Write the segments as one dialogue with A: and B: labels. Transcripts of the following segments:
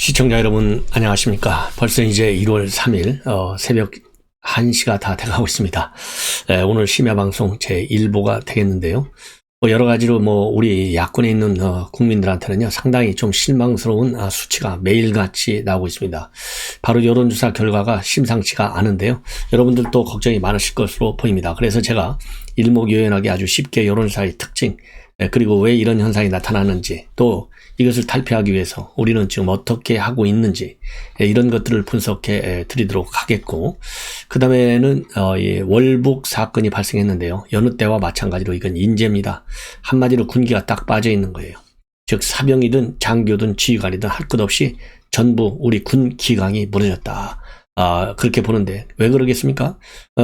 A: 시청자 여러분 안녕하십니까. 벌써 이제 1월 3일 새벽 1시가 다 돼가고 있습니다. 오늘 심야방송 제1보가 되겠는데요. 여러 가지로 우리 야권에 있는 국민들한테는요 상당히 좀 실망스러운 수치가 매일같이 나오고 있습니다. 바로 여론조사 결과가 심상치가 않은데요. 여러분들도 걱정이 많으실 것으로 보입니다. 그래서 제가 일목요연하게 아주 쉽게 여론조사의 특징, 그리고 왜 이런 현상이 나타나는지, 또 이것을 탈피하기 위해서 우리는 지금 어떻게 하고 있는지, 이런 것들을 분석해 드리도록 하겠고, 그 다음에는 월북 사건이 발생했는데요. 여느 때와 마찬가지로 이건 인재입니다. 한마디로 군기가 딱 빠져 있는 거예요. 즉 사병이든 장교든 지휘관이든 할 것 없이 전부 우리 군 기강이 무너졌다. 그렇게 보는데 왜 그러겠습니까?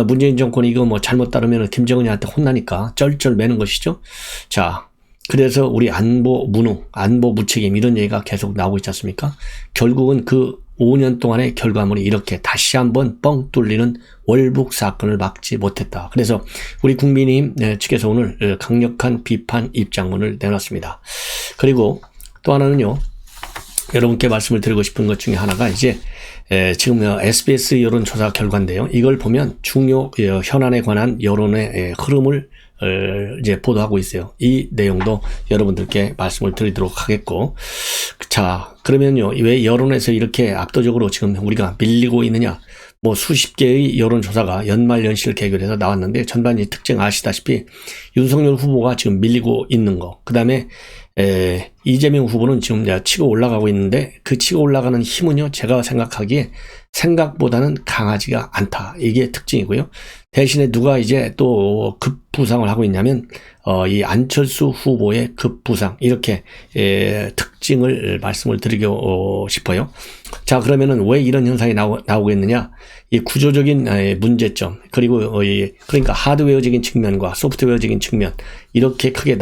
A: 문재인 정권이 이거 잘못 따르면 김정은이한테 혼나니까 쩔쩔 매는 것이죠. 자, 그래서 우리 안보 무능, 안보 무책임 이런 얘기가 계속 나오고 있지 않습니까? 결국은 그 5년 동안의 결과물이 이렇게 다시 한번 뻥 뚫리는 월북 사건을 막지 못했다. 그래서 우리 국민의힘 측에서 오늘 강력한 비판 입장문을 내놨습니다. 그리고 또 하나는요, 여러분께 말씀을 드리고 싶은 것 중에 하나가 이제 지금 SBS 여론조사 결과인데요. 이걸 보면 중요 현안에 관한 여론의 흐름을 이제 보도하고 있어요. 이 내용도 여러분들께 말씀을 드리도록 하겠고, 자, 그러면요, 왜 여론에서 이렇게 압도적으로 지금 우리가 밀리고 있느냐? 수십 개의 여론조사가 연말연시를 계기로 해서 나왔는데, 전반적인 특징 아시다시피 윤석열 후보가 지금 밀리고 있는 거, 그 다음에 이재명 후보는 지금 치고 올라가고 있는데, 그 치고 올라가는 힘은요, 제가 생각하기에 생각보다는 강하지가 않다. 이게 특징이고요. 대신에 누가 이제 또 급부상을 하고 있냐면, 이 안철수 후보의 급부상, 이렇게 특징을 말씀을 드리고 싶어요. 자, 그러면은 왜 이런 현상이 나오겠느냐? 이 구조적인 문제점, 그리고 그러니까 하드웨어적인 측면과 소프트웨어적인 측면, 이렇게 크게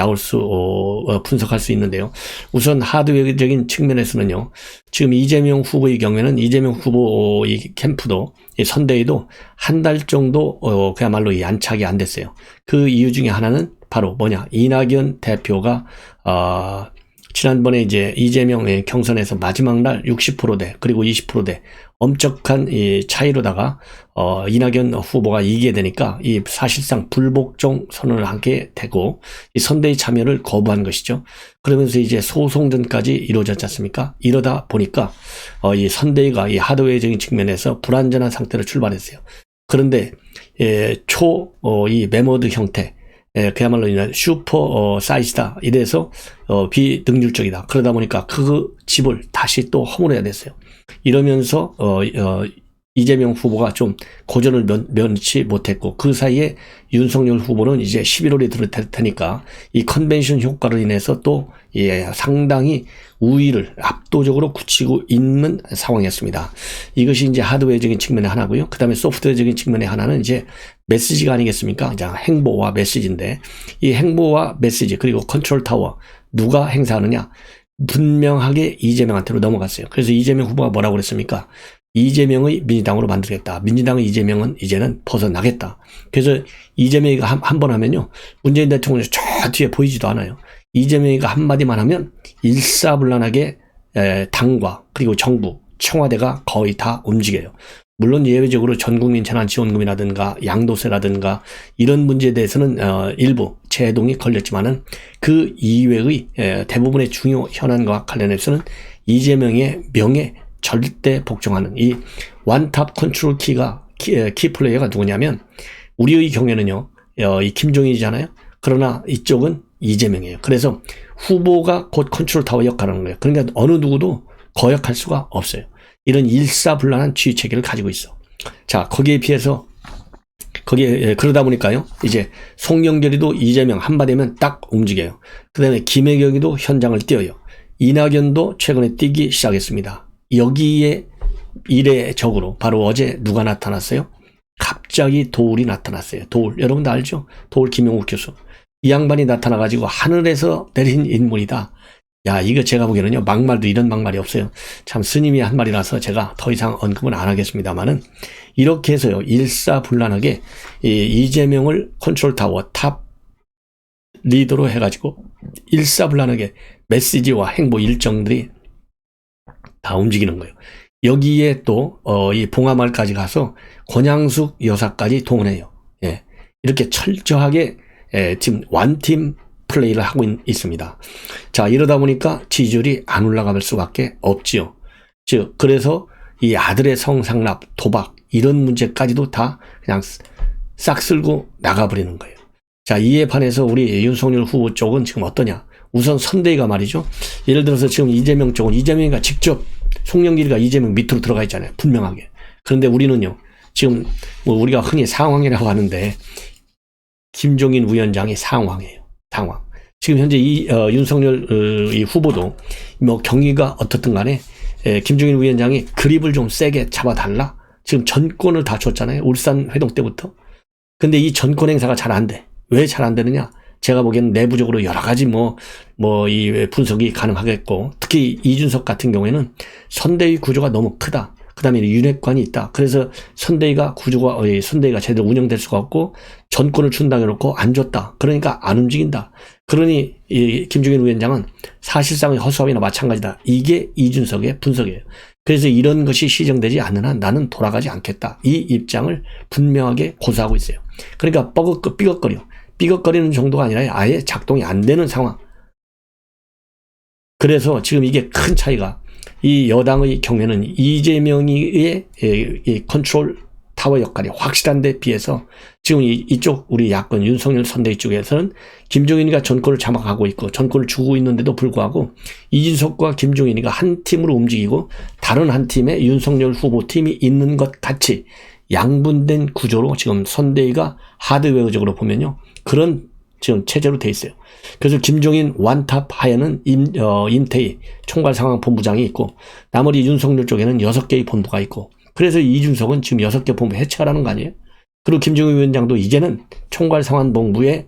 A: 분석할 수 있는데요. 우선 하드웨어적인 측면에서는요, 지금 이재명 후보의 경우에는 이재명 후보 이 캠프도, 이 선대위도 한 달 정도 그야말로 이 안착이 안 됐어요. 그 이유 중에 하나는 바로 이낙연 대표가 지난번에 이제 이재명의 경선에서 마지막 날 60%대 그리고 20%대 엄격한 이 차이로다가 이낙연 후보가 이기게 되니까 이 사실상 불복종 선언을 하게 되고 이 선대위 참여를 거부한 것이죠. 그러면서 이제 소송전까지 이루어졌지 않습니까? 이러다 보니까 이 선대위가 이 하드웨어적인 측면에서 불안전한 상태로 출발했어요. 그런데 이 메모드 형태, 그야말로 슈퍼 사이즈다, 이래서 비능률적이다. 그러다 보니까 그 집을 다시 또 허물어야 됐어요. 이러면서 이재명 후보가 좀 고전을 면치 못했고, 그 사이에 윤석열 후보는 이제 11월에 들을 테니까 이 컨벤션 효과로 인해서 또 상당히 우위를 압도적으로 굳히고 있는 상황이었습니다. 이것이 이제 하드웨어적인 측면의 하나고요. 그 다음에 소프트웨어적인 측면의 하나는 이제 메시지가 아니겠습니까? 이제 행보와 메시지인데, 이 행보와 메시지 그리고 컨트롤 타워 누가 행사하느냐? 분명하게 이재명한테로 넘어갔어요. 그래서 이재명 후보가 뭐라고 그랬습니까? 이재명의 민주당으로 만들겠다. 민주당의 이재명은 이제는 벗어나겠다. 그래서 이재명이 한 번 하면요, 문재인 대통령이 저 뒤에 보이지도 않아요. 이재명이 한마디만 하면 일사불란하게 당과 그리고 정부, 청와대가 거의 다 움직여요. 물론 예외적으로 전국민 재난지원금이라든가 양도세라든가 이런 문제에 대해서는 일부 제동이 걸렸지만은 그 이외의 대부분의 중요 현안과 관련해서는 이재명의 명예 절대 복종하는 이 원탑 컨트롤 키 플레이어가 누구냐면, 우리의 경우에는요, 이 김종인이잖아요. 그러나 이쪽은 이재명이에요. 그래서 후보가 곧 컨트롤 타워 역할을 하는 거예요. 그러니까 어느 누구도 거역할 수가 없어요. 이런 일사불란한 지휘 체계를 가지고 있어. 자, 거기에 비해서 그러다 보니까요, 이제 송영길이도 이재명 한마디면 딱 움직여요. 그 다음에 김혜경이도 현장을 뛰어요. 이낙연도 최근에 뛰기 시작했습니다. 여기에 이례적으로 바로 어제 누가 나타났어요? 갑자기 도울이 나타났어요. 도울, 여러분도 알죠? 도울 김용욱 교수. 이 양반이 나타나가지고 하늘에서 내린 인물이다. 야, 이거 제가 보기에는요, 막말도 이런 막말이 없어요. 참 스님이 한 말이라서 제가 더 이상 언급은 안 하겠습니다만은, 이렇게 해서요, 일사불란하게 이재명을 컨트롤 타워 탑 리더로 해가지고 일사불란하게 메시지와 행보 일정들이 다 움직이는 거예요. 여기에 또 이 봉하마을까지 가서 권양숙 여사까지 동원해요. 예. 이렇게 철저하게 지금 완팀 플레이를 하고 있습니다. 자, 이러다 보니까 지지율이 안 올라갈 수밖에 없지요. 즉 그래서 이 아들의 성상납, 도박 이런 문제까지도 다 그냥 싹 쓸고 나가버리는 거예요. 자, 이에 반해서 우리 윤석열 후보 쪽은 지금 어떠냐? 우선 선대위가 말이죠. 예를 들어서 지금 이재명 쪽은 이재명이가 직접 송영길이가 이재명 밑으로 들어가 있잖아요. 분명하게. 그런데 우리는요. 지금 뭐 우리가 흔히 상황이라고 하는데 김종인 위원장이 상황이에요. 상황. 지금 현재 이 윤석열 이 후보도 뭐 경위가 어떻든 간에 김종인 위원장이 그립을 좀 세게 잡아달라. 지금 전권을 다 줬잖아요. 울산 회동 때부터. 근데 이 전권 행사가 잘 안 돼. 왜 잘 안 되느냐? 제가 보기에는 내부적으로 여러 가지 이 분석이 가능하겠고, 특히 이준석 같은 경우에는 선대위 구조가 너무 크다. 그 다음에 윤핵관이 있다. 그래서 선대위가 제대로 운영될 수가 없고, 전권을 준다고 해놓고 안 줬다. 그러니까 안 움직인다. 그러니 이 김종인 위원장은 사실상의 허수아비나 마찬가지다. 이게 이준석의 분석이에요. 그래서 이런 것이 시정되지 않는 한 나는 돌아가지 않겠다. 이 입장을 분명하게 고수하고 있어요. 그러니까 삐걱거리는 정도가 아니라 아예 작동이 안 되는 상황. 그래서 지금 이게 큰 차이가 이 여당의 경우에는 이재명의 이 컨트롤 타워 역할이 확실한 데 비해서 지금 이쪽 우리 야권 윤석열 선대위 쪽에서는 김종인이가 전권을 장악하고 있고 전권을 주고 있는데도 불구하고 이준석과 김종인이가 한 팀으로 움직이고 다른 한 팀에 윤석열 후보 팀이 있는 것 같이 양분된 구조로 지금 선대위가 하드웨어적으로 보면요. 그런 지금 체제로 돼 있어요. 그래서 김종인 완탑 하에는 임태희 총괄상황본부장이 있고 나머지 윤석열 쪽에는 6개의 본부가 있고 그래서 이준석은 지금 6개 본부 해체하라는 거 아니에요? 그리고 김종인 위원장도 이제는 총괄상황본부에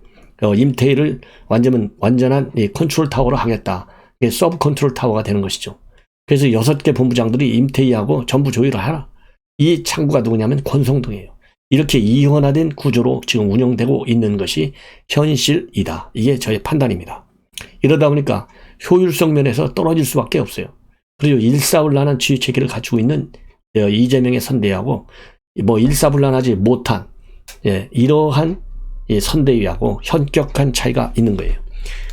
A: 임태희를 완전한 컨트롤 타워로 하겠다. 이게 서브 컨트롤 타워가 되는 것이죠. 그래서 6개 본부장들이 임태희하고 전부 조율을 하라. 이 창구가 누구냐면 권성동이에요. 이렇게 이원화된 구조로 지금 운영되고 있는 것이 현실이다. 이게 저의 판단입니다. 이러다 보니까 효율성 면에서 떨어질 수밖에 없어요. 그리고 일사불란한 지휘체계를 갖추고 있는 이재명의 선대위하고 일사불란하지 못한 이러한 선대위하고 현격한 차이가 있는 거예요.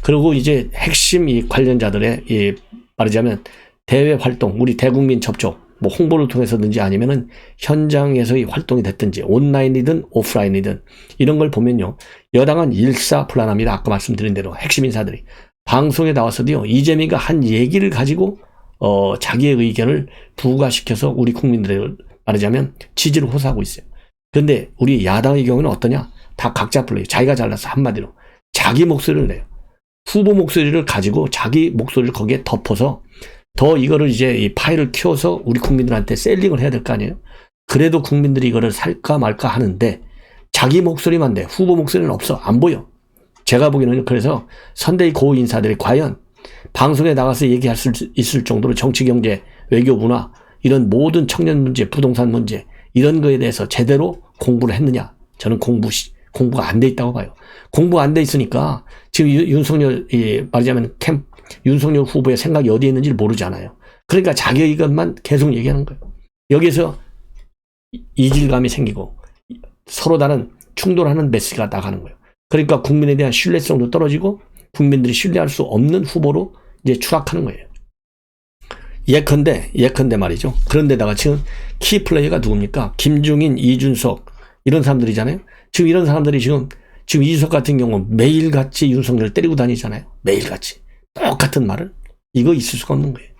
A: 그리고 이제 핵심 이 관련자들의 말하자면 대외 활동, 우리 대국민 접촉, 홍보를 통해서든지 아니면은 현장에서의 활동이 됐든지 온라인이든 오프라인이든 이런 걸 보면요. 여당은 일사불란합니다. 아까 말씀드린 대로 핵심 인사들이 방송에 나와서도요. 이재명이가 한 얘기를 가지고 자기의 의견을 부과시켜서 우리 국민들을 말하자면 지지를 호소하고 있어요. 그런데 우리 야당의 경우는 어떠냐? 다 각자 플레이. 자기가 잘라서 한마디로 자기 목소리를 내요. 후보 목소리를 가지고 자기 목소리를 거기에 덮어서 더 이거를 이제 이 파일을 키워서 우리 국민들한테 셀링을 해야 될 거 아니에요? 그래도 국민들이 이거를 살까 말까 하는데 자기 목소리만 돼. 후보 목소리는 없어. 안 보여. 제가 보기에는 그래서 선대위 고 인사들이 과연 방송에 나가서 얘기할 수 있을 정도로 정치, 경제, 외교, 문화 이런 모든 청년 문제, 부동산 문제 이런 거에 대해서 제대로 공부를 했느냐? 저는 공부가 안 돼 있다고 봐요. 공부 안 돼 있으니까 지금 윤석열 말하자면 윤석열 후보의 생각이 어디에 있는지를 모르잖아요. 그러니까 자기의 이것만 계속 얘기하는 거예요. 여기서 이질감이 생기고 서로 다른 충돌하는 메시지가 나가는 거예요. 그러니까 국민에 대한 신뢰성도 떨어지고 국민들이 신뢰할 수 없는 후보로 이제 추락하는 거예요. 예컨대 말이죠. 그런데다가 지금 키플레이어가 누굽니까? 김종인, 이준석 이런 사람들이잖아요. 지금 이런 사람들이 지금 이준석 같은 경우 매일같이 윤석열을 때리고 다니잖아요. 매일같이. 똑같은 말을. 이거 있을 수가 없는 거예요.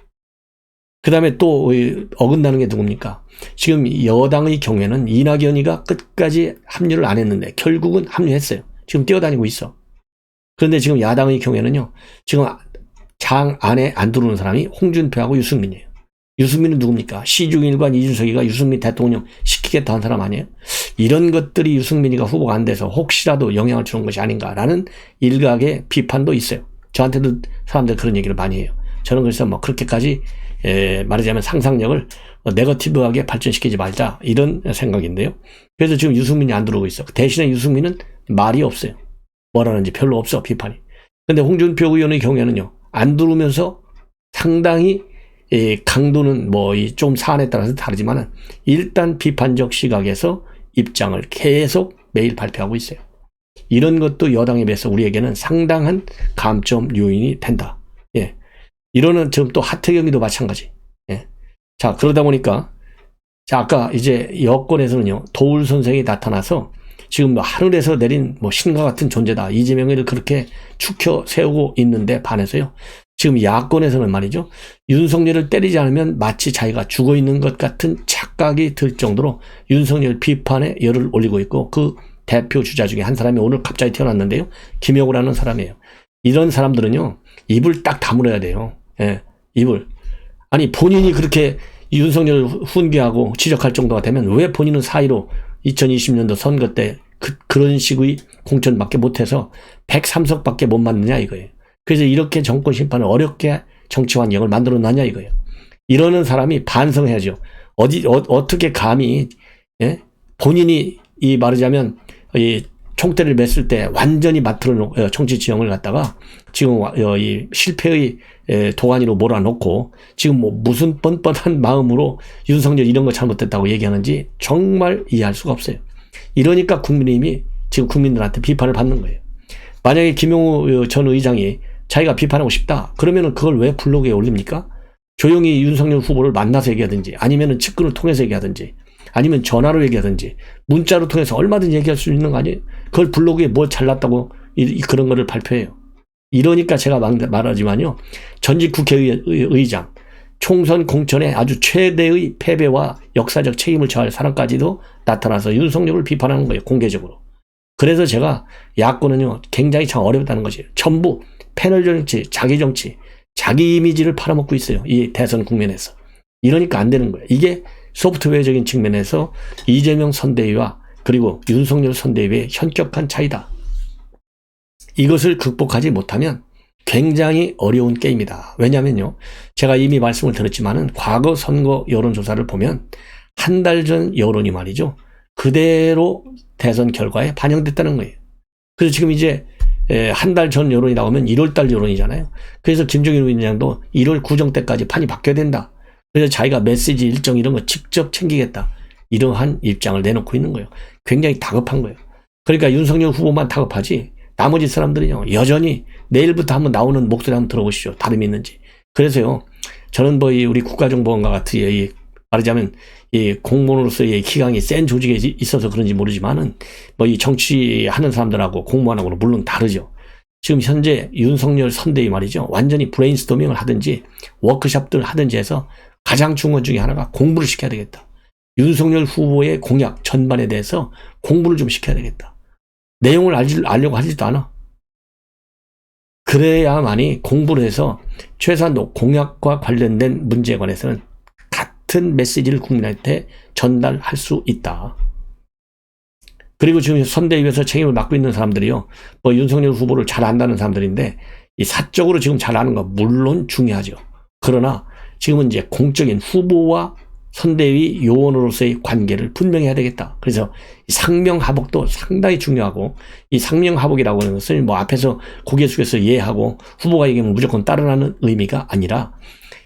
A: 그 다음에 또 어긋나는 게 누굽니까? 지금 여당의 경우에는 이낙연이가 끝까지 합류를 안 했는데 결국은 합류했어요. 지금 뛰어다니고 있어. 그런데 지금 야당의 경우에는요. 지금 장 안에 안 들어오는 사람이 홍준표하고 유승민이에요. 유승민은 누굽니까? 시중일관 이준석이가 유승민 대통령 시키겠다 한 사람 아니에요? 이런 것들이 유승민이가 후보가 안 돼서 혹시라도 영향을 주는 것이 아닌가라는 일각의 비판도 있어요. 저한테도 사람들 그런 얘기를 많이 해요. 저는 그래서 그렇게까지 말하자면 상상력을 네거티브하게 발전시키지 말자 이런 생각인데요. 그래서 지금 유승민이 안 들어오고 있어. 대신에 유승민은 말이 없어요. 뭐라는지 별로 없어 비판이. 근데 홍준표 의원의 경우에는요. 안 들어오면서 상당히 이 강도는 뭐 좀 사안에 따라서 다르지만은 일단 비판적 시각에서 입장을 계속 매일 발표하고 있어요. 이런 것도 여당에 비해서 우리에게는 상당한 감점 요인이 된다. 예. 이러는 지금 또 하태경이도 마찬가지. 예. 자, 그러다 보니까 자, 아까 이제 여권에서는요, 도울 선생이 나타나서 지금 뭐 하늘에서 내린 뭐 신과 같은 존재다. 이재명을 그렇게 축혀 세우고 있는데 반해서요. 지금 야권에서는 말이죠. 윤석열을 때리지 않으면 마치 자기가 죽어 있는 것 같은 착각이 들 정도로 윤석열 비판에 열을 올리고 있고 그 대표 주자 중에 한 사람이 오늘 갑자기 태어났는데요. 김영우라는 사람이에요. 이런 사람들은요. 입을 딱 다물어야 돼요. 예, 입을. 아니 본인이 그렇게 윤석열을 훈계하고 지적할 정도가 되면 왜 본인은 사이로 2020년도 선거 때 그런 식의 공천밖에 못해서 103석밖에 못 맞느냐 이거예요. 그래서 이렇게 정권 심판을 어렵게 정치 환경을 만들어 놨냐 이거예요. 이러는 사람이 반성해야죠. 어떻게 감히, 예? 본인이 말하자면 이 총대를 맸을 때 완전히 맡들어 놓고 정치 지형을 갖다가 지금 이 실패의 도가니로 몰아놓고 지금 뭐 무슨 뻔뻔한 마음으로 윤석열 이런 거 잘못됐다고 얘기하는지 정말 이해할 수가 없어요. 이러니까 국민의힘이 지금 국민들한테 비판을 받는 거예요. 만약에 김용우 전 의장이 자기가 비판하고 싶다 그러면은 그걸 왜 블로그에 올립니까? 조용히 윤석열 후보를 만나서 얘기하든지 아니면은 측근을 통해서 얘기하든지 아니면 전화로 얘기하든지 문자로 통해서 얼마든지 얘기할 수 있는 거 아니에요? 그걸 블로그에 뭐 잘났다고 그런 거를 발표해요. 이러니까 제가 말하지만요. 전직 국회의장, 총선 공천의 아주 최대의 패배와 역사적 책임을 져야 할 사람까지도 나타나서 윤석열을 비판하는 거예요. 공개적으로. 그래서 제가 야권은요. 굉장히 참 어렵다는 것이에요. 전부 패널 정치, 자기 정치, 자기 이미지를 팔아먹고 있어요. 이 대선 국면에서. 이러니까 안 되는 거예요. 이게 소프트웨어적인 측면에서 이재명 선대위와 그리고 윤석열 선대위의 현격한 차이다. 이것을 극복하지 못하면 굉장히 어려운 게임이다. 왜냐면요. 제가 이미 말씀을 드렸지만은 과거 선거 여론조사를 보면 한 달 전 여론이 말이죠. 그대로 대선 결과에 반영됐다는 거예요. 그래서 지금 이제 한 달 전 여론이 나오면 1월달 여론이잖아요. 그래서 김종인 위원장도 1월 구정 때까지 판이 바뀌어야 된다. 그래서 자기가 메시지 일정 이런 거 직접 챙기겠다. 이러한 입장을 내놓고 있는 거예요. 굉장히 다급한 거예요. 그러니까 윤석열 후보만 다급하지 나머지 사람들은요. 여전히 내일부터 한번 나오는 목소리 한번 들어보시죠. 다름이 있는지. 그래서요. 저는 뭐 우리 국가정보원과 같이 말하자면 이 공무원으로서의 기강이 센 조직에 있어서 그런지 모르지만은 뭐 이 정치하는 사람들하고 공무원하고는 물론 다르죠. 지금 현재 윤석열 선대위 말이죠. 완전히 브레인스토밍을 하든지 워크숍들 하든지 해서 가장 중요한 중에 하나가 공부를 시켜야 되겠다. 윤석열 후보의 공약 전반에 대해서 공부를 좀 시켜야 되겠다. 내용을 알려고 하지도 않아. 그래야만이 공부를 해서 최소한 공약과 관련된 문제에 관해서는 같은 메시지를 국민한테 전달할 수 있다. 그리고 지금 선대위에서 책임을 맡고 있는 사람들이요. 뭐 윤석열 후보를 잘 안다는 사람들인데 이 사적으로 지금 잘 아는 거 물론 중요하죠. 그러나 지금은 이제 공적인 후보와 선대위 요원으로서의 관계를 분명히 해야 되겠다. 그래서 상명하복도 상당히 중요하고 이 상명하복이라고 하는 것은 뭐 앞에서 고개 숙여서 이해하고 후보가 얘기하면 무조건 따르라는 의미가 아니라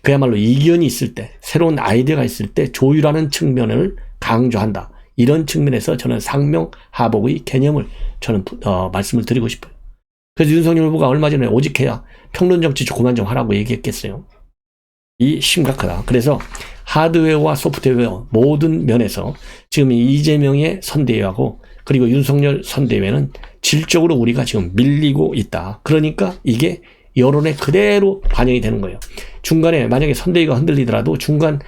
A: 그야말로 이견이 있을 때 새로운 아이디어가 있을 때 조율하는 측면을 강조한다. 이런 측면에서 저는 상명하복의 개념을 저는 말씀을 드리고 싶어요. 그래서 윤석열 후보가 얼마 전에 오직해야 평론정치 그만 좀 하라고 얘기했겠어요. 이 심각하다. 그래서 하드웨어와 소프트웨어 모든 면에서 지금 이재명의 선대위하고 그리고 윤석열 선대위는 질적으로 우리가 지금 밀리고 있다. 그러니까 이게 여론에 그대로 반영이 되는 거예요. 중간에 만약에 선대위가 흔들리더라도 중간에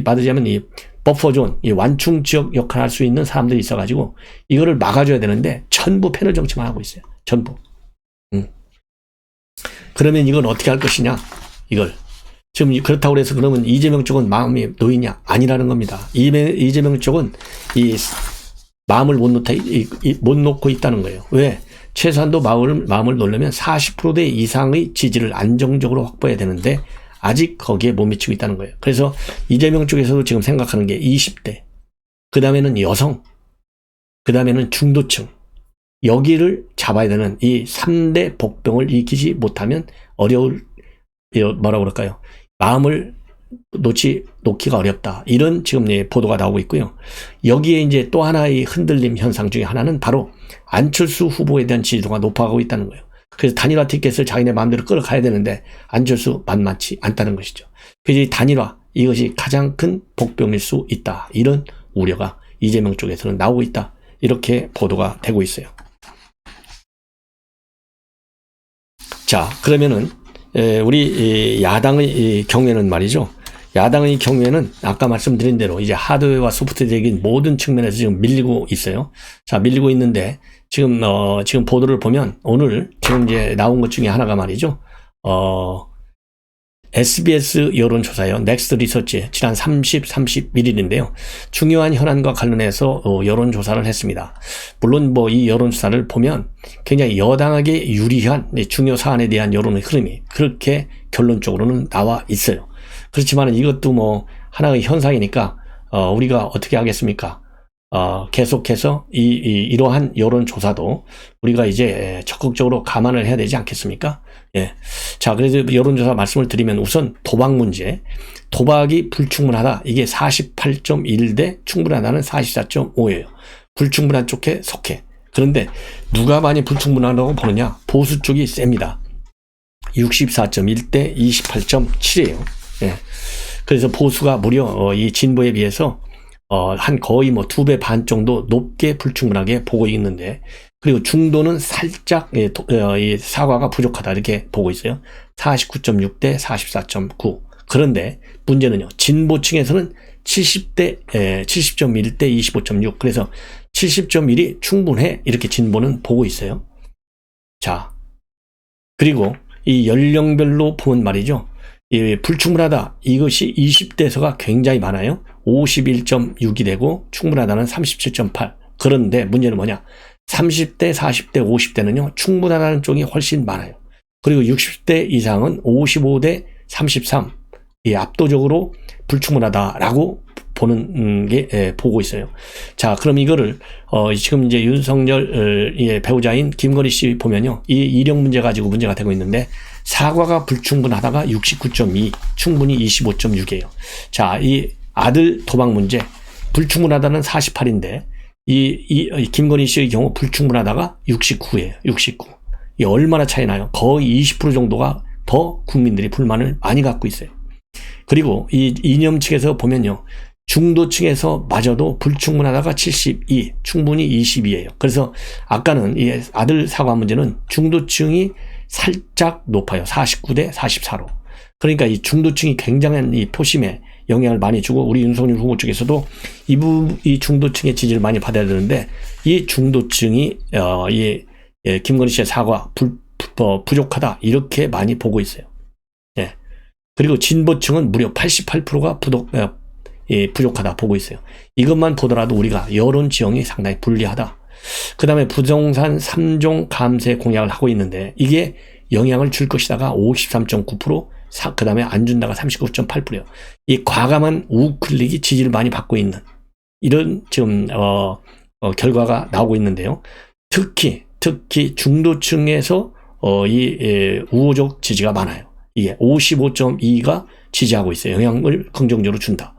A: 말하자면 이 버퍼존, 이 완충 지역 역할을 할 수 있는 사람들이 있어가지고 이거를 막아줘야 되는데 전부 패널 정치만 하고 있어요. 전부. 그러면 이건 어떻게 할 것이냐? 이걸. 지금 그렇다고 해서 그러면 이재명 쪽은 마음이 놓이냐? 아니라는 겁니다. 이재명 쪽은 이 마음을 못 놓고 있다는 거예요. 왜? 최소한도 마음을 놓으려면 40%대 이상의 지지를 안정적으로 확보해야 되는데 아직 거기에 못 미치고 있다는 거예요. 그래서 이재명 쪽에서도 지금 생각하는 게 20대, 그 다음에는 여성, 그 다음에는 중도층, 여기를 잡아야 되는 이 3대 복병을 익히지 못하면 어려울, 뭐라고 그럴까요? 마음을 놓기가 어렵다. 이런 지금 보도가 나오고 있고요. 여기에 이제 또 하나의 흔들림 현상 중에 하나는 바로 안철수 후보에 대한 지지도가 높아가고 있다는 거예요. 그래서 단일화 티켓을 자기네 마음대로 끌어가야 되는데 안철수 만만치 않다는 것이죠. 그래서 이 단일화, 이것이 가장 큰 복병일 수 있다. 이런 우려가 이재명 쪽에서는 나오고 있다. 이렇게 보도가 되고 있어요. 자, 그러면은 우리 야당의 경우에는 말이죠. 야당의 경우에는 아까 말씀드린 대로 이제 하드웨어와 소프트웨어적인 모든 측면에서 지금 밀리고 있어요. 자, 밀리고 있는데 지금 보도를 보면 오늘 지금 이제 나온 것 중에 하나가 말이죠. SBS 여론조사요. 넥스트 리서치 지난 31일인데요. 중요한 현안과 관련해서 여론조사를 했습니다. 물론 이 여론조사를 보면 굉장히 여당에게 유리한 중요 사안에 대한 여론의 흐름이 그렇게 결론적으로는 나와 있어요. 그렇지만 이것도 하나의 현상이니까 우리가 어떻게 하겠습니까? 계속해서 이러한 여론조사도 우리가 이제 적극적으로 감안을 해야 되지 않겠습니까? 예. 자, 그래서 여론조사 말씀을 드리면 우선 도박 문제. 도박이 불충분하다. 이게 48.1 대 충분하다는 44.5예요. 불충분한 쪽에 속해. 그런데 누가 많이 불충분하다고 보느냐? 보수 쪽이 셉니다. 64.1 대 28.7이에요. 예. 그래서 보수가 무려 이 진보에 비해서 한 거의 2배 반 정도 높게 불충분하게 보고 있는데, 그리고 중도는 살짝 이 사과가 부족하다 이렇게 보고 있어요. 49.6 대 44.9. 그런데 문제는요. 진보층에서는 70.1 대 25.6. 그래서 70.1이 충분해 이렇게 진보는 보고 있어요. 자, 그리고 이 연령별로 보면 말이죠. 불충분하다. 이것이 20대에서가 굉장히 많아요. 51.6이 되고 충분하다는 37.8. 그런데 문제는 뭐냐? 30대, 40대, 50대는요. 충분하다는 쪽이 훨씬 많아요. 그리고 60대 이상은 55대 33. 압도적으로 불충분하다라고 보는 게 보고 있어요. 자, 그럼 이거를 지금 이제 윤석열 배우자인 김건희 씨 보면요. 이 이력 문제 가지고 문제가 되고 있는데 사과가 불충분하다가 69.2, 충분히 25.6이에요. 자, 이 아들 도박 문제 불충분하다는 48인데 이 김건희 씨의 경우 불충분하다가 69예요. 69. 이 얼마나 차이 나요? 거의 20% 정도가 더 국민들이 불만을 많이 갖고 있어요. 그리고 이 이념 측에서 보면요. 중도층에서 마저도 불충분하다가 72, 충분히 22예요. 그래서 아까는 이 아들 사과 문제는 중도층이 살짝 높아요. 49대 44로. 그러니까 이 중도층이 굉장한 이 표심에 영향을 많이 주고 우리 윤석열 후보 쪽에서도 이 중도층의 지지를 많이 받아야 되는데 이 중도층이 김건희 씨의 사과 부족하다 이렇게 많이 보고 있어요. 예. 그리고 진보층은 무려 88%가 부족하다 보고 있어요. 이것만 보더라도 우리가 여론 지형이 상당히 불리하다. 그 다음에 부동산 3종 감세 공약을 하고 있는데 이게 영향을 줄 것이다가 53.9%, 그 다음에 안 준다가 39.8%예요. 이 과감한 우클릭이 지지를 많이 받고 있는 이런 지금 결과가 나오고 있는데요. 특히 중도층에서 우호적 지지가 많아요. 이게 55.2가 지지하고 있어요. 영향을 긍정적으로 준다.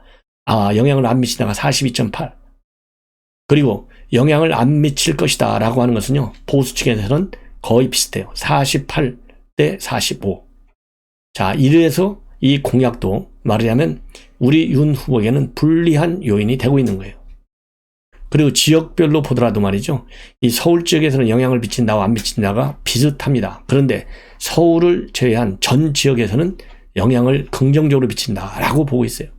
A: 영향을 안 미치다가 42.8. 그리고 영향을 안 미칠 것이다 라고 하는 것은요. 보수 측에서는 거의 비슷해요. 48대 45. 자, 이래서 이 공약도 말하자면 우리 윤 후보에게는 불리한 요인이 되고 있는 거예요. 그리고 지역별로 보더라도 말이죠. 이 서울 지역에서는 영향을 미친다와 안 미친다가 비슷합니다. 그런데 서울을 제외한 전 지역에서는 영향을 긍정적으로 미친다라고 보고 있어요.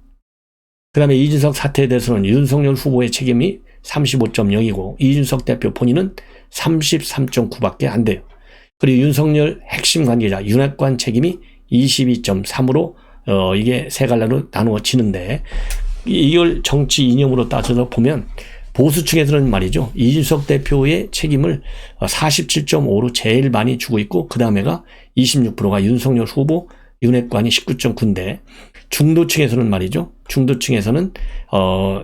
A: 그 다음에 이준석 사태에 대해서는 윤석열 후보의 책임이 35.0이고 이준석 대표 본인은 33.9밖에 안 돼요. 그리고 윤석열 핵심 관계자 윤핵관 책임이 22.3으로 이게 세 갈래로 나누어지는데 이걸 정치 이념으로 따져서 보면 보수층에서는 말이죠. 이준석 대표의 책임을 47.5로 제일 많이 주고 있고 그 다음에가 26%가 윤석열 후보 윤핵관이 19.9인데 중도층에서는 말이죠. 중도층에서는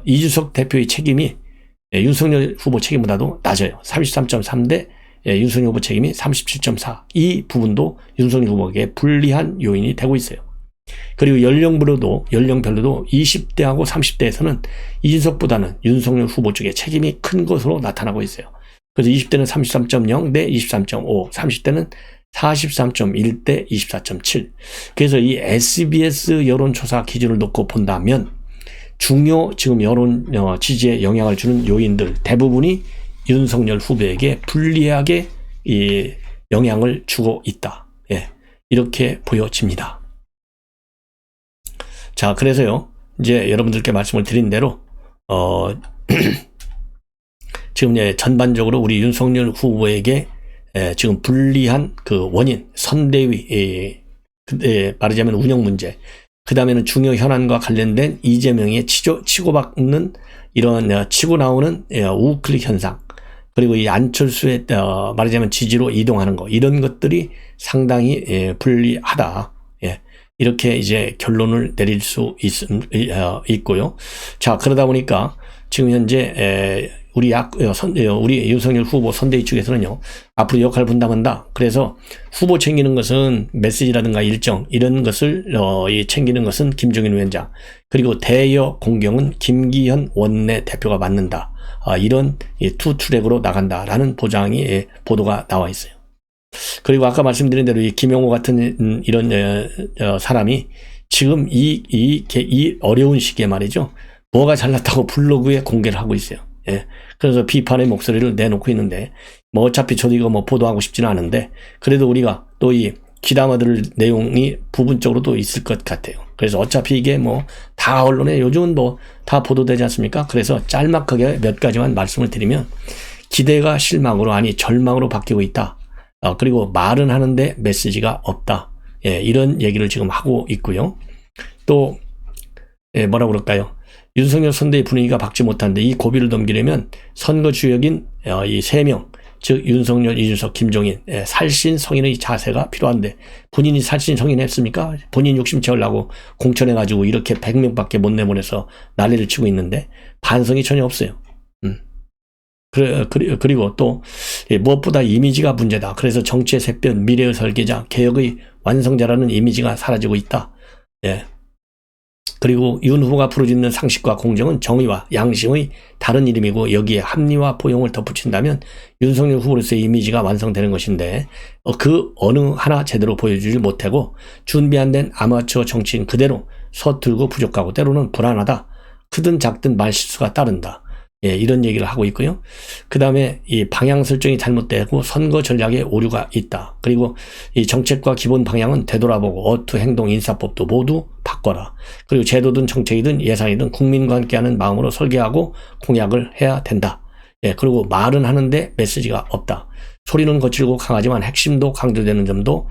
A: 이준석 대표의 책임이 윤석열 후보 책임보다도 낮아요. 33.3대 윤석열 후보 책임이 37.4. 이 부분도 윤석열 후보에게 불리한 요인이 되고 있어요. 그리고 연령별로도 20대하고 30대에서는 이준석보다는 윤석열 후보 쪽에 책임이 큰 것으로 나타나고 있어요. 그래서 20대는 33.0 대 23.5, 30대는 43.1 대 24.7. 그래서 이 SBS 여론조사 기준을 놓고 본다면 지금 여론 지지에 영향을 주는 요인들 대부분이 윤석열 후보에게 불리하게 이 영향을 주고 있다. 예, 이렇게 보여집니다. 자, 그래서요, 이제 여러분들께 말씀을 드린 대로, 지금 전반적으로 우리 윤석열 후보에게 지금 불리한 그 원인, 선대위, 말하자면 운영 문제, 그 다음에는 중요 현안과 관련된 이재명의 치고받는 이런 치고 나오는 우클릭 현상, 그리고 이 안철수의 말하자면 지지로 이동하는 거, 이런 것들이 상당히 불리하다. 예. 이렇게 이제 결론을 내릴 수 있고요. 자, 그러다 보니까 지금 현재 우리 윤석열 후보 선대위 측에서는요, 앞으로 역할 분담한다. 그래서 후보 챙기는 것은 메시지라든가 일정 이런 것을 챙기는 것은 김종인 위원장, 그리고 대여 공경은 김기현 원내 대표가 맡는다. 이런 투 트랙으로 나간다라는 보도가 나와 있어요. 그리고 아까 말씀드린 대로 이 김용호 같은 이런 사람이 지금 이 어려운 시기에 말이죠, 뭐가 잘났다고 블로그에 공개를 하고 있어요. 예. 그래서 비판의 목소리를 내놓고 있는데, 뭐 어차피 저도 이거 뭐 보도하고 싶지는 않은데, 그래도 우리가 또 이 귀담아 들을 내용이 부분적으로도 있을 것 같아요. 그래서 어차피 이게 뭐 다 언론에 요즘은 뭐 다 보도되지 않습니까? 그래서 짤막하게 몇 가지만 말씀을 드리면, 기대가 실망으로, 아니 절망으로 바뀌고 있다. 그리고 말은 하는데 메시지가 없다. 예, 이런 얘기를 지금 하고 있고요. 또 뭐라 그럴까요? 윤석열 선대위 분위기가 박지 못한데 이 고비를 넘기려면 선거 주역인 이 3명, 즉 윤석열, 이준석, 김종인, 살신성인의 자세가 필요한데, 본인이 살신성인했습니까? 본인 욕심 채우려고 공천해가지고 이렇게 100명밖에 못 내보내서 난리를 치고 있는데 반성이 전혀 없어요. 그리고 또 무엇보다 이미지가 문제다. 그래서 정치의 새변, 미래의 설계자, 개혁의 완성자라는 이미지가 사라지고 있다. 예. 그리고 윤 후보가 부르짖는 상식과 공정은 정의와 양심의 다른 이름이고, 여기에 합리와 포용을 덧붙인다면 윤석열 후보로서의 이미지가 완성되는 것인데, 그 어느 하나 제대로 보여주지 못하고 준비 안 된 아마추어 정치인 그대로 서툴고 부족하고 때로는 불안하다. 크든 작든 말실수가 따른다. 예, 이런 얘기를 하고 있고요. 그 다음에 이 방향 설정이 잘못되고 선거 전략에 오류가 있다. 그리고 이 정책과 기본 방향은 되돌아보고 어투, 행동, 인사법도 모두 바꿔라. 그리고 제도든 정책이든 예산이든 국민과 함께하는 마음으로 설계하고 공약을 해야 된다. 예, 그리고 말은 하는데 메시지가 없다. 소리는 거칠고 강하지만 핵심도 강조되는 점도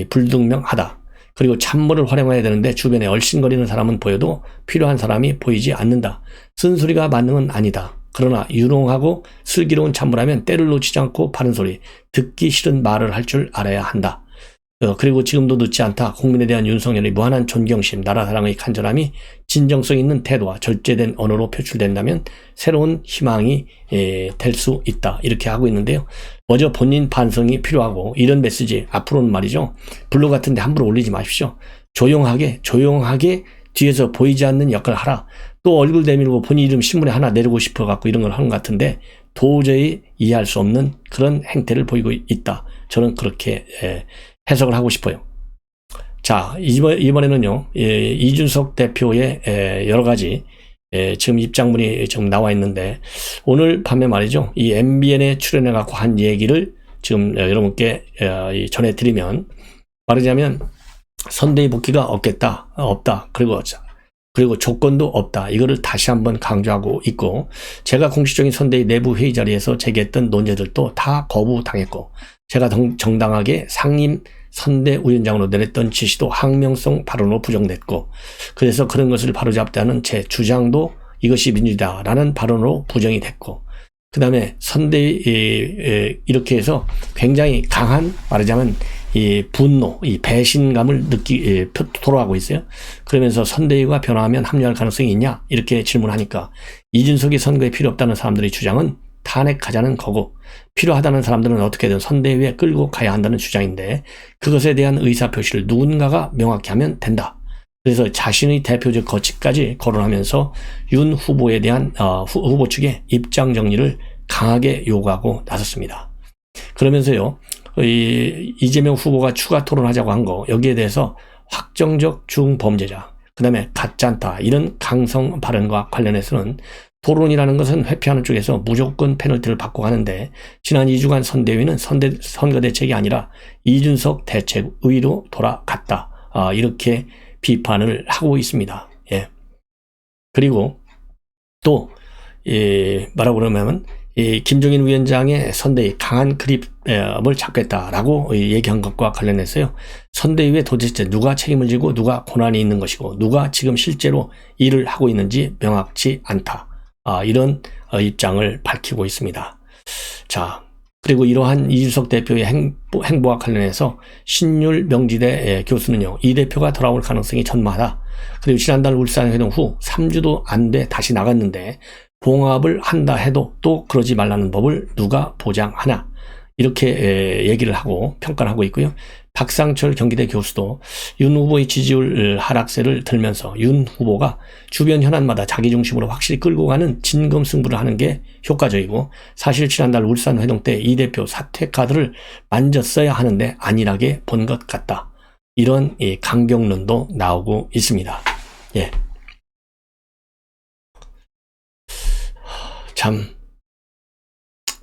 A: 불분명하다. 그리고 찬물을 활용해야 되는데 주변에 얼씬거리는 사람은 보여도 필요한 사람이 보이지 않는다. 쓴소리가 만능은 아니다. 그러나 유능하고 슬기로운 찬물하면 때를 놓치지 않고 바른 소리, 듣기 싫은 말을 할 줄 알아야 한다. 그리고 지금도 늦지 않다. 국민에 대한 윤석열의 무한한 존경심, 나라 사랑의 간절함이 진정성 있는 태도와 절제된 언어로 표출된다면 새로운 희망이 될 수 있다. 이렇게 하고 있는데요. 먼저 본인 반성이 필요하고, 이런 메시지 앞으로는 말이죠, 블로그 같은 데 함부로 올리지 마십시오. 조용하게 뒤에서 보이지 않는 역할을 하라. 또 얼굴 내밀고 본인 이름 신문에 하나 내리고 싶어 갖고 이런 걸 하는 것 같은데 도저히 이해할 수 없는 그런 행태를 보이고 있다. 저는 그렇게 해석을 하고 싶어요. 자, 이번에는요, 이준석 대표의 여러 가지 지금 입장문이 지금 나와 있는데, 오늘 밤에 말이죠, 이 MBN에 출연해갖고 한 얘기를 지금 여러분께 전해드리면, 말하자면 선대위 복귀가 없다. 그리고 조건도 없다. 이거를 다시 한번 강조하고 있고, 제가 공식적인 선대위 내부 회의 자리에서 제기했던 논제들도 다 거부당했고, 제가 정당하게 상임 선대위원장으로 내렸던 지시도 항명성 발언으로 부정됐고, 그래서 그런 것을 바로잡다는 제 주장도 이것이 민주주의다라는 발언으로 부정이 됐고, 그 다음에 선대위 이렇게 해서 굉장히 강한, 말하자면 이 분노, 이 배신감을 토로하고 있어요. 그러면서 선대위가 변화하면 합류할 가능성이 있냐? 이렇게 질문하니까, 이준석이 선거에 필요 없다는 사람들의 주장은 탄핵하자는 거고, 필요하다는 사람들은 어떻게든 선대위에 끌고 가야 한다는 주장인데, 그것에 대한 의사표시를 누군가가 명확히 하면 된다. 그래서 자신의 대표적 거취까지 거론하면서 윤 후보에 대한 후보 측의 입장 정리를 강하게 요구하고 나섰습니다. 그러면서요, 이재명 후보가 추가 토론하자고 한 거, 여기에 대해서 확정적 중범죄자, 그 다음에 가짜다, 이런 강성 발언과 관련해서는 토론이라는 것은 회피하는 쪽에서 무조건 페널티를 받고 가는데, 지난 2주간 선대위는 선거 대책이 아니라 이준석 대책의로 돌아갔다. 이렇게 비판을 하고 있습니다. 예. 그리고 또, 뭐라고 그러면, 김종인 위원장의 선대위 강한 그립을 잡겠다라고 얘기한 것과 관련해서요. 선대위에 도대체 누가 책임을 지고 누가 권한이 있는 것이고 누가 지금 실제로 일을 하고 있는지 명확치 않다. 이런 입장을 밝히고 있습니다. 자, 그리고 이러한 이준석 대표의 행보와 관련해서 신율 명지대 교수는요, 이 대표가 돌아올 가능성이 전무하다. 그리고 지난달 울산회동 후 3주도 안 돼 다시 나갔는데 봉합을 한다 해도 또 그러지 말라는 법을 누가 보장하냐, 이렇게 얘기를 하고 평가를 하고 있고요. 박상철 경기대 교수도 윤 후보의 지지율 하락세를 들면서 윤 후보가 주변 현안마다 자기 중심으로 확실히 끌고 가는 진검승부를 하는 게 효과적이고, 사실 지난달 울산 회동 때 이 대표 사퇴 카드를 만졌어야 하는데 안일하게 본 것 같다. 이런 강경론도 나오고 있습니다. 예. 참,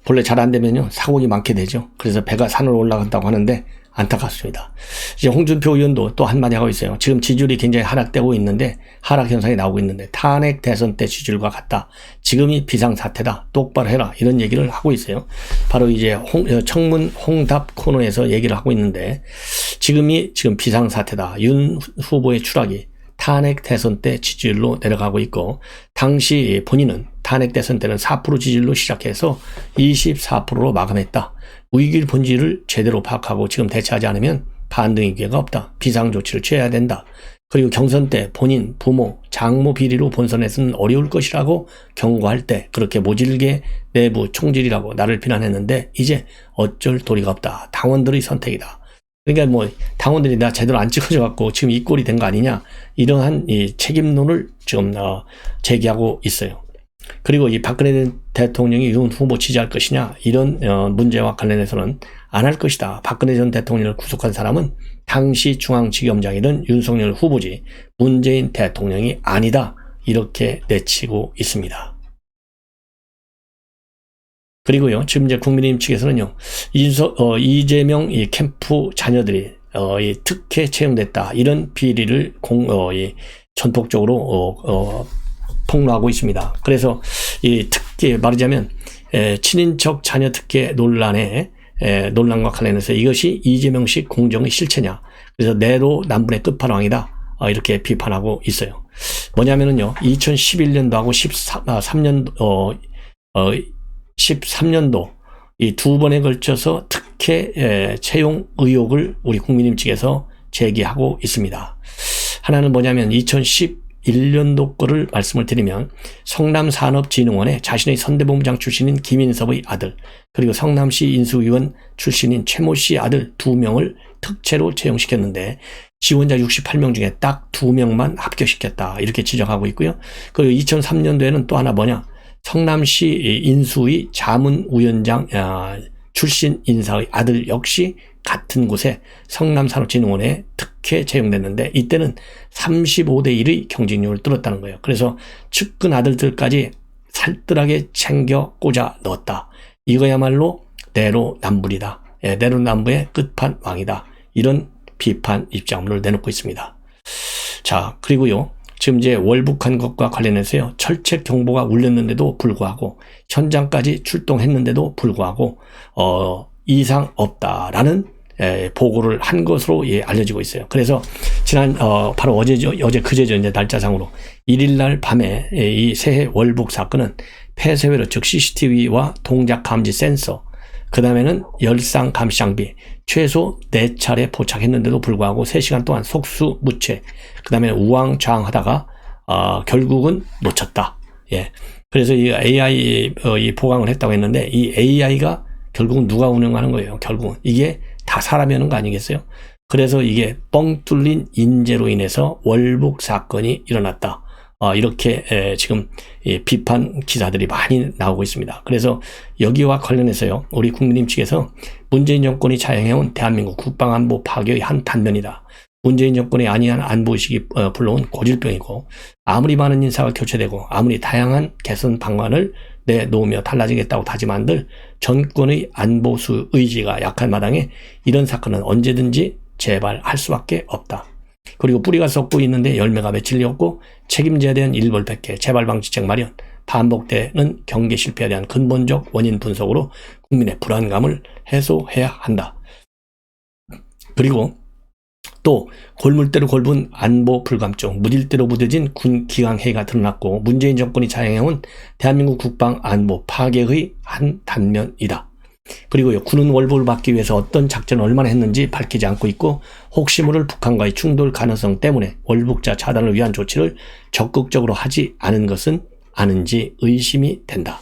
A: 본래 잘 안 되면요, 사고가 많게 되죠. 그래서 배가 산으로 올라간다고 하는데 안타깝습니다. 이제 홍준표 의원도 또 한마디 하고 있어요. 지금 지지율이 굉장히 하락되고 있는데, 하락 현상이 나오고 있는데, 탄핵 대선 때 지지율과 같다. 지금이 비상사태다. 똑바로 해라. 이런 얘기를 하고 있어요. 바로 이제 청문 홍답 코너에서 얘기를 하고 있는데, 지금 비상사태다. 윤 후보의 추락이 탄핵 대선 때 지지율로 내려가고 있고, 당시 본인은 탄핵 대선 때는 4% 지지율로 시작해서 24%로 마감했다. 위기의 본질을 제대로 파악하고 지금 대처하지 않으면 반등의 기회가 없다. 비상조치를 취해야 된다. 그리고 경선 때 본인, 부모, 장모 비리로 본선에서는 어려울 것이라고 경고할 때 그렇게 모질게 내부 총질이라고 나를 비난했는데 이제 어쩔 도리가 없다. 당원들의 선택이다. 그러니까 뭐 당원들이 나 제대로 안 찍어줘 갖고 지금 이 꼴이 된 거 아니냐, 이러한 이 책임론을 지금 제기하고 있어요. 그리고 이 박근혜 대통령이 윤 후보 지지할 것이냐, 이런 문제와 관련해서는 안 할 것이다. 박근혜 전 대통령을 구속한 사람은 당시 중앙지검장이던 윤석열 후보지 문재인 대통령이 아니다. 이렇게 내치고 있습니다. 그리고요, 지금 이제 국민의힘 측에서는요, 이재명 이 캠프 자녀들이 이 특혜 채용됐다, 이런 비리를 전폭적으로 폭로하고 있습니다. 그래서 이 특혜, 말하자면 친인척 자녀 특혜 논란과 관련해서 이것이 이재명식 공정의 실체냐, 그래서 내로남불의 끝판왕이다, 이렇게 비판하고 있어요. 뭐냐면은요, 2011년도하고 13년도 이 두 번에 걸쳐서 특혜 채용 의혹을 우리 국민의힘 측에서 제기하고 있습니다. 하나는 뭐냐면 2011년도 거를 말씀을 드리면, 성남산업진흥원에 자신의 선대본부장 출신인 김인섭의 아들, 그리고 성남시 인수위원 출신인 최모 씨 아들 2명을 특채로 채용시켰는데 지원자 68명 중에 딱 2명만 합격시켰다, 이렇게 지적하고 있고요. 그리고 2003년도에는 또 하나 뭐냐, 성남시 인수위 자문위원장 출신 인사의 아들 역시 같은 곳에 성남산업진흥원에 특혜 채용됐는데 이때는 35대 1의 경쟁률을 뚫었다는 거예요. 그래서 측근 아들들까지 살뜰하게 챙겨 꽂아 넣었다. 이거야말로 내로남불이다. 내로남불의 끝판왕이다. 이런 비판 입장문을 내놓고 있습니다. 자, 그리고요, 지금 이제 월북한 것과 관련해서요, 철책 경보가 울렸는데도 불구하고 현장까지 출동했는데도 불구하고 이상 없다라는 보고를 한 것으로 알려지고 있어요. 그래서 바로 어제 그제죠, 이제 날짜상으로 1일날 밤에 이 새해 월북 사건은 폐쇄회로, 즉 CCTV와 동작 감지 센서, 그 다음에는 열상 감시 장비 최소 4차례 포착했는데도 불구하고 3시간 동안 속수무책, 그 다음에 우왕좌왕하다가 결국은 놓쳤다. 예. 그래서 이 AI 이 보강을 했다고 했는데, 이 AI가 결국은 누가 운영하는 거예요? 결국은 이게 다 사람이 하는 거 아니겠어요? 그래서 이게 뻥 뚫린 인재로 인해서 월북 사건이 일어났다. 이렇게 지금 비판 기사들이 많이 나오고 있습니다. 그래서 여기와 관련해서요, 우리 국민의힘 측에서 문재인 정권이 자행해온 대한민국 국방안보 파괴의 한 단면이다. 문재인 정권의 안이한 안보의식이 불러온 고질병이고, 아무리 많은 인사가 교체되고 아무리 다양한 개선 방안을 내놓으며 달라지겠다고 다짐한들 정권의 안보수 의지가 약한 마당에 이런 사건은 언제든지 재발할 수밖에 없다. 그리고 뿌리가 썩고 있는데 열매가 맺힐 리 없고, 책임져야 되는 일벌백계, 재발방지책 마련, 반복되는 경계 실패에 대한 근본적 원인 분석으로 국민의 불안감을 해소해야 한다. 그리고 또 골물대로 골분 안보 불감증, 무딜대로 무뎌진 군 기강회의가 드러났고, 문재인 정권이 자행해온 대한민국 국방 안보 파괴의 한 단면이다. 그리고요, 군은 월북을 막기 위해서 어떤 작전을 얼마나 했는지 밝히지 않고 있고, 혹시 모를 북한과의 충돌 가능성 때문에 월북자 차단을 위한 조치를 적극적으로 하지 않은 것은 아는지 의심이 된다.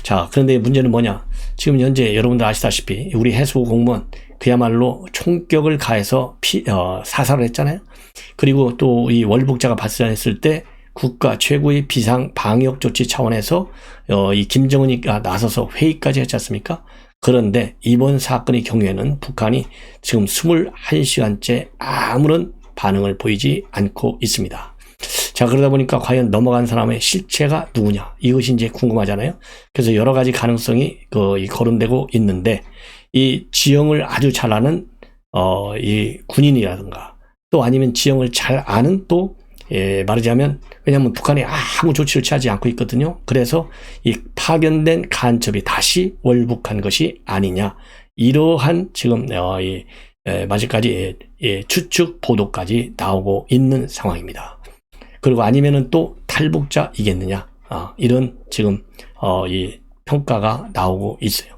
A: 자, 그런데 문제는 뭐냐? 지금 현재 여러분들 아시다시피 우리 해수 공무원 그야말로 총격을 가해서 사살을 했잖아요. 그리고 또 이 월북자가 발생했을 때 국가 최고의 비상 방역 조치 차원에서 이 김정은이 나서서 회의까지 했지 않습니까? 그런데 이번 사건의 경우에는 북한이 지금 21시간째 아무런 반응을 보이지 않고 있습니다. 자, 그러다 보니까 과연 넘어간 사람의 실체가 누구냐, 이것이 이제 궁금하잖아요. 그래서 여러 가지 가능성이 거론되고 있는데, 이 지형을 아주 잘 아는 이 군인이라든가, 또 아니면 지형을 잘 아는 또 말하자면, 왜냐하면 북한이 아무 조치를 취하지 않고 있거든요. 그래서 이 파견된 간첩이 다시 월북한 것이 아니냐, 이러한 지금 아직까지 추측 보도까지 나오고 있는 상황입니다. 그리고 아니면은 또 탈북자이겠느냐, 이런 지금 이 평가가 나오고 있어요.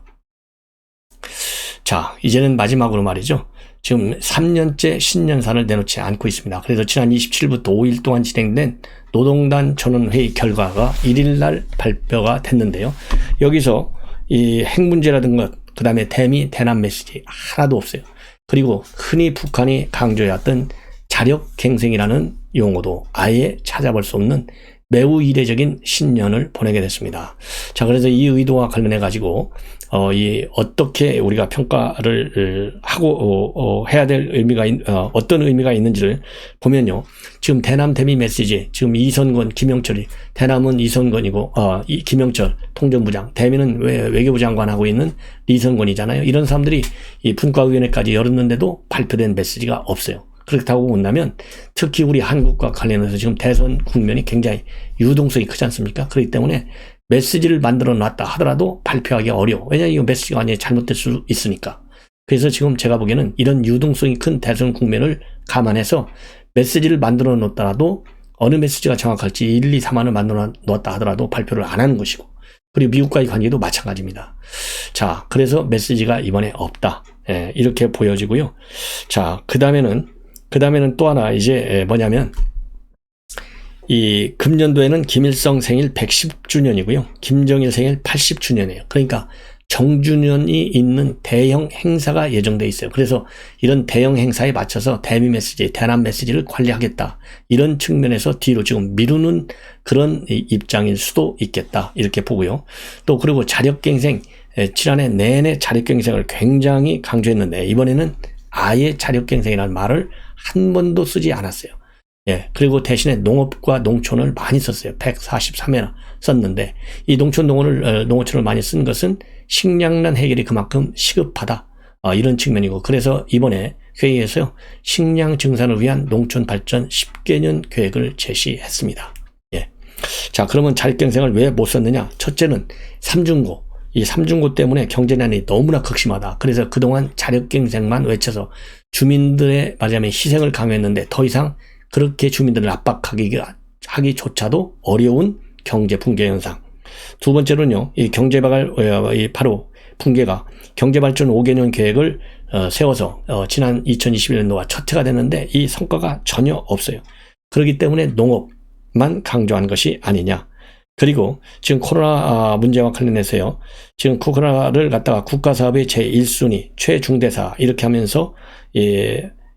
A: 자, 이제는 마지막으로 말이죠. 지금 3년째 신년사를 내놓지 않고 있습니다. 그래서 지난 27일부터 5일 동안 진행된 노동단 전원회의 결과가 1일날 발표가 됐는데요. 여기서 이 핵 문제라든가, 그 다음에 대미 대남 메시지 하나도 없어요. 그리고 흔히 북한이 강조해왔던 자력갱생이라는 용어도 아예 찾아볼 수 없는 매우 이례적인 신년을 보내게 됐습니다. 자, 그래서 이 의도와 관련해 가지고 어떻게 우리가 평가를 하고 해야 될 의미가 어떤 의미가 있는지를 보면요. 지금 대남 대미 메시지, 지금 이선건, 김영철이, 대남은 이선건이고 김영철 통전부장, 대미는 외교부 장관하고 있는 이선건이잖아요. 이런 사람들이 이 분과위원회까지 열었는데도 발표된 메시지가 없어요. 그렇다고 본다면 특히 우리 한국과 관련해서 지금 대선 국면이 굉장히 유동성이 크지 않습니까? 그렇기 때문에 메시지를 만들어 놨다 하더라도 발표하기 어려워. 왜냐하면 이 메시지가 완전히 잘못될 수 있으니까. 그래서 지금 제가 보기에는 이런 유동성이 큰 대선 국면을 감안해서 메시지를 만들어 놓더라도 어느 메시지가 정확할지 1, 2, 3안을 만들어 놓았다 하더라도 발표를 안 하는 것이고, 그리고 미국과의 관계도 마찬가지입니다. 자, 그래서 메시지가 이번에 없다. 이렇게 보여지고요. 자, 그 다음에는 또 하나 이제 뭐냐면, 이 금년도에는 김일성 생일 110주년이고요. 김정일 생일 80주년이에요. 그러니까 정주년이 있는 대형 행사가 예정돼 있어요. 그래서 이런 대형 행사에 맞춰서 대미 메시지, 대남 메시지를 관리하겠다, 이런 측면에서 뒤로 지금 미루는 그런 입장일 수도 있겠다, 이렇게 보고요. 또 그리고 자력갱생, 지난해 내내 자력갱생을 굉장히 강조했는데 이번에는 아예 자력갱생이라는 말을 한 번도 쓰지 않았어요. 그리고 대신에 농업과 농촌을 많이 썼어요. 143회나 썼는데, 이 농어촌을 많이 쓴 것은 식량난 해결이 그만큼 시급하다, 이런 측면이고, 그래서 이번에 회의에서 식량 증산을 위한 농촌 발전 10개년 계획을 제시했습니다. 자, 그러면 자력갱생을 왜 못 썼느냐? 첫째는 삼중고. 이 삼중고 때문에 경제난이 너무나 극심하다. 그래서 그동안 자력갱생만 외쳐서 주민들의 말하자면 희생을 강요했는데, 더 이상 그렇게 주민들을 압박하기조차도 어려운 경제 붕괴 현상. 두 번째로는요, 이 바로 붕괴가 경제발전 5개년 계획을 세워서 지난 2021년도가 첫 해가 됐는데 이 성과가 전혀 없어요. 그렇기 때문에 농업만 강조한 것이 아니냐. 그리고 지금 코로나 문제와 관련해서요, 지금 코로나를 갖다가 국가사업의 제1순위, 최중대사 이렇게 하면서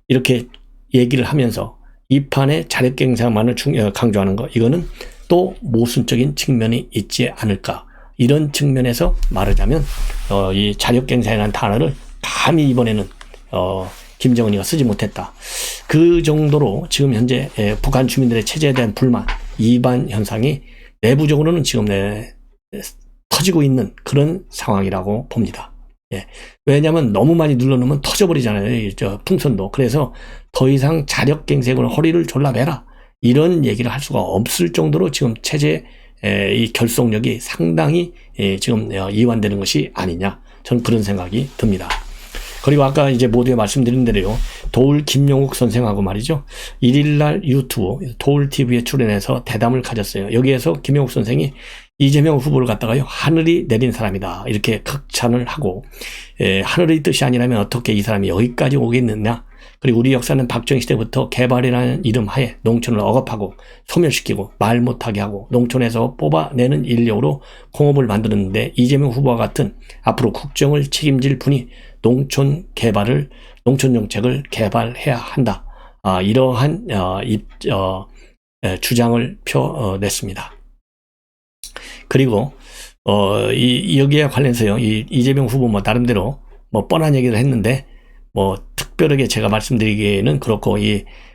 A: 이렇게 얘기를 하면서 이 판의 자력갱생만을 강조하는 거, 이거는 또 모순적인 측면이 있지 않을까. 이런 측면에서 말하자면 이 자력갱생이라는 단어를 감히 이번에는 김정은이가 쓰지 못했다. 그 정도로 지금 현재 북한 주민들의 체제에 대한 불만, 이반 현상이 내부적으로는 지금 터지고 있는 그런 상황이라고 봅니다. 예. 왜냐하면 너무 많이 눌러놓으면 터져버리잖아요. 저 풍선도. 그래서 더 이상 자력갱생으로 허리를 졸라매라, 이런 얘기를 할 수가 없을 정도로 지금 체제 이 결속력이 상당히 지금 이완되는 것이 아니냐, 저는 그런 생각이 듭니다. 그리고 아까 이제 모두에 말씀드린 대로요, 도울 김용욱 선생하고 말이죠, 1일날 유튜브 도울TV에 출연해서 대담을 가졌어요. 여기에서 김용욱 선생이 이재명 후보를 갖다가요, 하늘이 내린 사람이다, 이렇게 극찬을 하고, 하늘의 뜻이 아니라면 어떻게 이 사람이 여기까지 오겠느냐, 그리고 우리 역사는 박정희 시대부터 개발이라는 이름 하에 농촌을 억압하고 소멸시키고 말 못하게 하고 농촌에서 뽑아내는 인력으로 공업을 만들었는데, 이재명 후보와 같은 앞으로 국정을 책임질 분이 농촌 정책을 개발해야 한다. 이러한 주장을 펴냈습니다. 그리고 여기에 관련해서요, 이재명 후보 나름대로 뻔한 얘기를 했는데, 특별하게 제가 말씀드리기에는 그렇고,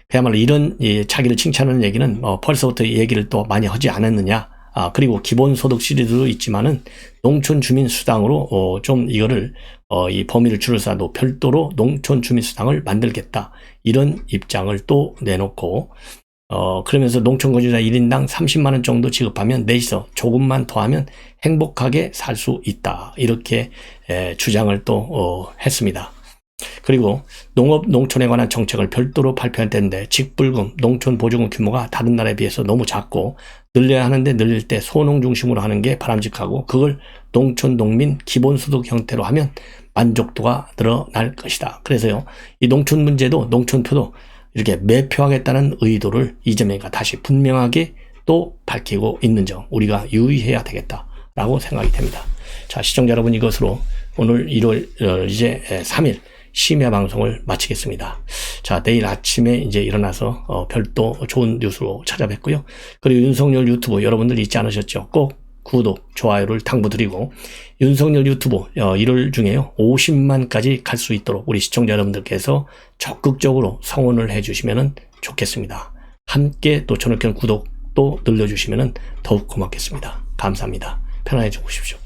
A: 그야말로 이런 자기를 칭찬하는 얘기는 벌써부터 얘기를 또 많이 하지 않았느냐. 그리고 기본소득 시리즈도 있지만은 농촌 주민 수당으로 좀 이거를 이 범위를 줄여서도 별도로 농촌 주민 수당을 만들겠다, 이런 입장을 또 내놓고, 그러면서 농촌 거주자 1인당 30만 원 정도 지급하면 넷이서 조금만 더하면 행복하게 살 수 있다, 이렇게 주장을 또 했습니다. 그리고 농업 농촌에 관한 정책을 별도로 발표할 텐데, 직불금, 농촌 보조금 규모가 다른 나라에 비해서 너무 작고 늘려야 하는데 늘릴 때 소농 중심으로 하는 게 바람직하고, 그걸 농촌 농민 기본소득 형태로 하면 만족도가 늘어날 것이다. 그래서요, 이 농촌 문제도 농촌표도 이렇게 매표하겠다는 의도를 이재명이가 다시 분명하게 또 밝히고 있는 점, 우리가 유의해야 되겠다라고 생각이 됩니다. 자, 시청자 여러분, 이것으로 오늘 1월 이제 3일 심야 방송을 마치겠습니다. 자, 내일 아침에 이제 일어나서 별도 좋은 뉴스로 찾아뵙고요. 그리고 윤석열 유튜브 여러분들 잊지 않으셨죠? 꼭 구독, 좋아요를 당부드리고, 윤석열 유튜브 1월 중에요, 50만까지 갈 수 있도록 우리 시청자 여러분들께서 적극적으로 성원을 해주시면 좋겠습니다. 함께 또 저녁형 구독도 늘려주시면 더욱 고맙겠습니다. 감사합니다. 편안히 주무십시오.